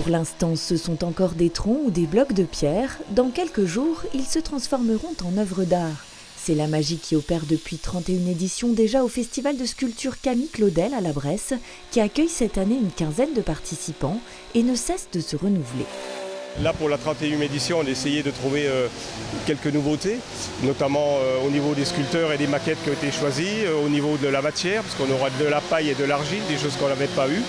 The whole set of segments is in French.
Pour l'instant, ce sont encore des troncs ou des blocs de pierre. Dans quelques jours, ils se transformeront en œuvres d'art. C'est la magie qui opère depuis 31 éditions déjà au Festival de sculpture Camille Claudel à la Bresse, qui accueille cette année une quinzaine de participants et ne cesse de se renouveler. Là, pour la 31e édition, on a essayé de trouver quelques nouveautés, notamment au niveau des sculpteurs et des maquettes qui ont été choisies, au niveau de la matière, parce qu'on aura de la paille et de l'argile, des choses qu'on n'avait pas eues.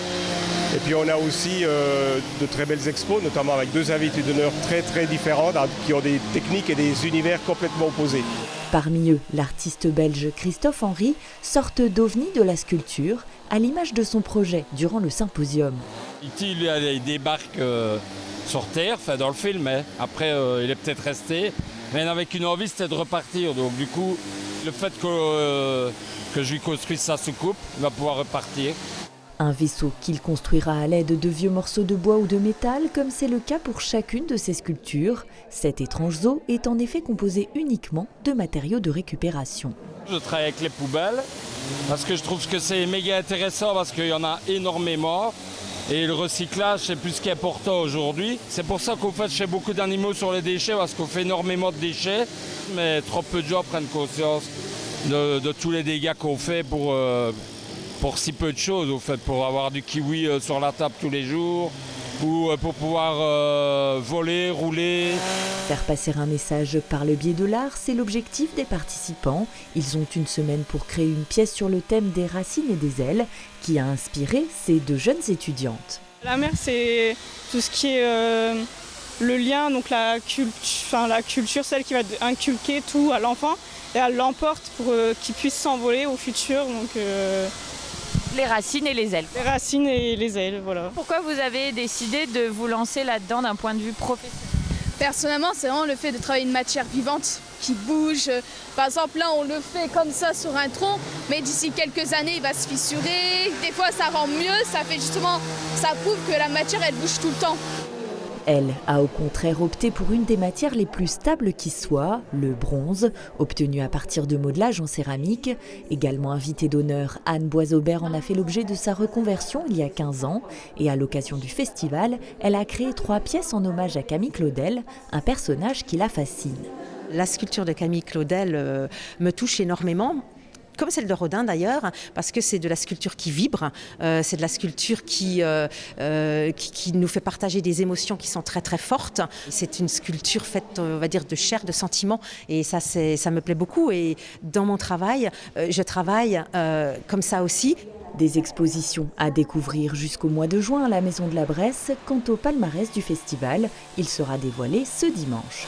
Et puis on a aussi de très belles expos, notamment avec deux invités d'honneur très différents, qui ont des techniques et des univers complètement opposés. Parmi eux, l'artiste belge Christophe Henry, sorte d'ovni de la sculpture, à l'image de son projet durant le symposium. Il débarque sur Terre, enfin dans le film, hein. Après il est peut-être resté, mais avec une envie c'était de repartir. Donc du coup, le fait que je lui construise sa soucoupe, il va pouvoir repartir. Un vaisseau qu'il construira à l'aide de vieux morceaux de bois ou de métal, comme c'est le cas pour chacune de ses sculptures. Cet étrange zoo est en effet composé uniquement de matériaux de récupération. Je travaille avec les poubelles, parce que je trouve que c'est méga intéressant, parce qu'il y en a énormément. Et le recyclage, c'est plus qu'important aujourd'hui. C'est pour ça qu'on fait chez beaucoup d'animaux sur les déchets, parce qu'on fait énormément de déchets. Mais trop peu de gens prennent conscience de tous les dégâts qu'on fait pour si peu de choses, au fait, pour avoir du kiwi sur la table tous les jours, ou pour pouvoir voler, rouler. Faire passer un message par le biais de l'art, c'est l'objectif des participants. Ils ont une semaine pour créer une pièce sur le thème des racines et des ailes, qui a inspiré ces deux jeunes étudiantes. La mer, c'est tout ce qui est le lien, donc la culture, celle qui va inculquer tout à l'enfant, et elle l'emporte pour qu'il puisse s'envoler au futur. Donc, les racines et les ailes. Les racines et les ailes, voilà. Pourquoi vous avez décidé de vous lancer là-dedans d'un point de vue professionnel ? Personnellement, c'est vraiment le fait de travailler une matière vivante qui bouge. Par exemple, là, on le fait comme ça sur un tronc, mais d'ici quelques années, il va se fissurer. Des fois, ça rend mieux, ça prouve que la matière, elle bouge tout le temps. Elle a au contraire opté pour une des matières les plus stables qui soit, le bronze, obtenu à partir de modelage en céramique. Également invitée d'honneur, Anne Boisaubert en a fait l'objet de sa reconversion il y a 15 ans. Et à l'occasion du festival, elle a créé 3 pièces en hommage à Camille Claudel, un personnage qui la fascine. La sculpture de Camille Claudel me touche énormément. Comme celle de Rodin d'ailleurs, parce que c'est de la sculpture qui vibre, c'est de la sculpture qui nous fait partager des émotions qui sont très fortes. C'est une sculpture faite, on va dire, de chair, de sentiments, et ça me plaît beaucoup. Et dans mon travail, je travaille comme ça aussi. Des expositions à découvrir jusqu'au mois de juin à la Maison de la Bresse. Quant au palmarès du festival, il sera dévoilé ce dimanche.